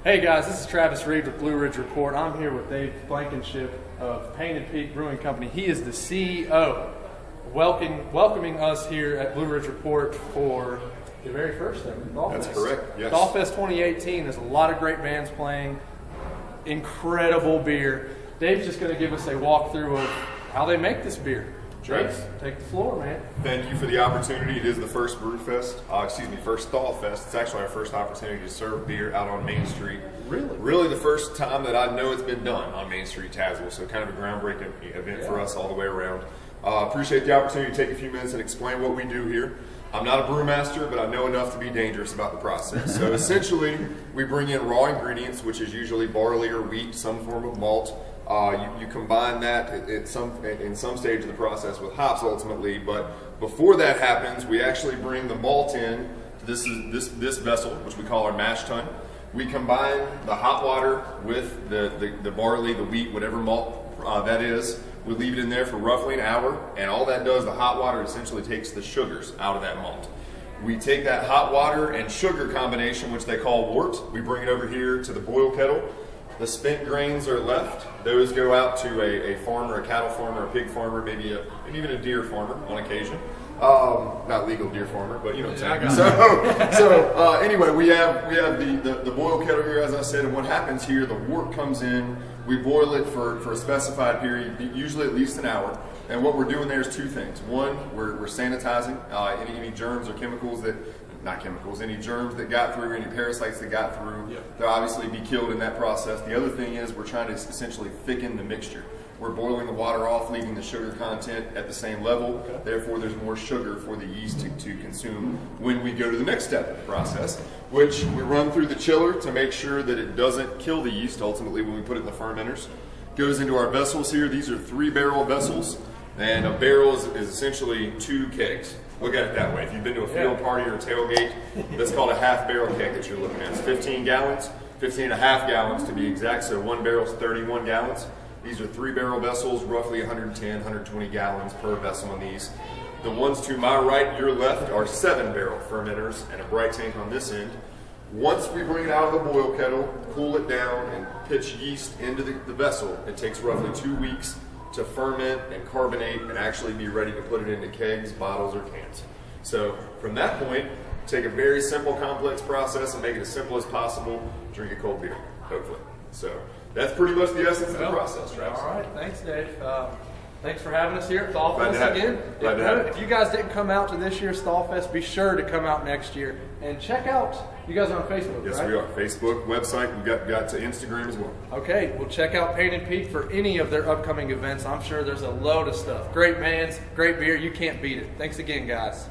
Hey guys, this is Travis Reed with Blue Ridge Report. I'm here with Dave Blankenship of Painted Peak Brewing Company. He is the CEO, welcoming us here at Blue Ridge Report for the very first thing, Thawfest. That's correct, yes. Thawfest 2018, there's a lot of great bands playing, incredible beer. Dave's just going to give us a walkthrough of how they make this beer. Trace, take the floor, man. Thank you for the opportunity. It is the first first Thawfest. It's actually our first opportunity to serve beer out on Main Street. Really? Really the first time that I know it's been done on Main Street, Tazewell. So kind of a groundbreaking event for us all the way around. Appreciate the opportunity to take a few minutes and explain what we do here. I'm not a brewmaster, but I know enough to be dangerous about the process. So essentially, we bring in raw ingredients, which is usually barley or wheat, some form of malt. You combine that in some stage of the process with hops ultimately, but before that happens, we actually bring the malt in to this vessel, which we call our mash tun. We combine the hot water with the barley, the wheat, whatever malt that is. We leave it in there for roughly an hour, and all that does, the hot water essentially takes the sugars out of that malt. We take that hot water and sugar combination, which they call wort, we bring it over here to the boil kettle. The spent grains are left. Those go out to a farmer, a cattle farmer, a pig farmer, maybe even a deer farmer on occasion. Not legal deer farmer, but you know what I'm saying. So anyway, we have the boil kettle here, as I said, and what happens here, the wort comes in, we boil it for a specified period, usually at least an hour. And what we're doing there is two things. One, we're sanitizing any germs or chemicals any germs that got through, any parasites that got through, they'll obviously be killed in that process. The other thing is we're trying to essentially thicken the mixture. We're boiling the water off, leaving the sugar content at the same level. Okay. Therefore, there's more sugar for the yeast to consume when we go to the next step of the process, which we run through the chiller to make sure that it doesn't kill the yeast ultimately when we put it in the fermenters. Goes into our vessels here. These are 3-barrel vessels, and a barrel is essentially 2 kegs. Look at it that way. If you've been to a field party or a tailgate, that's called a half-barrel keg that you're looking at. It's 15 gallons, 15 and a half gallons to be exact, so 1 barrel is 31 gallons. These are 3-barrel vessels, roughly 110, 120 gallons per vessel in these. The ones to my right, your left, are 7-barrel fermenters and a bright tank on this end. Once we bring it out of the boil kettle, cool it down, and pitch yeast into the vessel, it takes roughly 2 weeks to ferment and carbonate and actually be ready to put it into kegs, bottles, or cans. So from that point, take a very simple, complex process and make it as simple as possible. Drink a cold beer, hopefully. So that's pretty much the essence of the process, Travis. All right, thanks, Dave. Thanks for having us here at Thawfest again. If you guys didn't come out to this year's Thawfest, be sure to come out next year and check out. You guys are on Facebook, yes, right? we are. Facebook, website. We've got to Instagram as well. Okay, well, check out Painted Peak for any of their upcoming events. I'm sure there's a load of stuff. Great bands, great beer. You can't beat it. Thanks again, guys.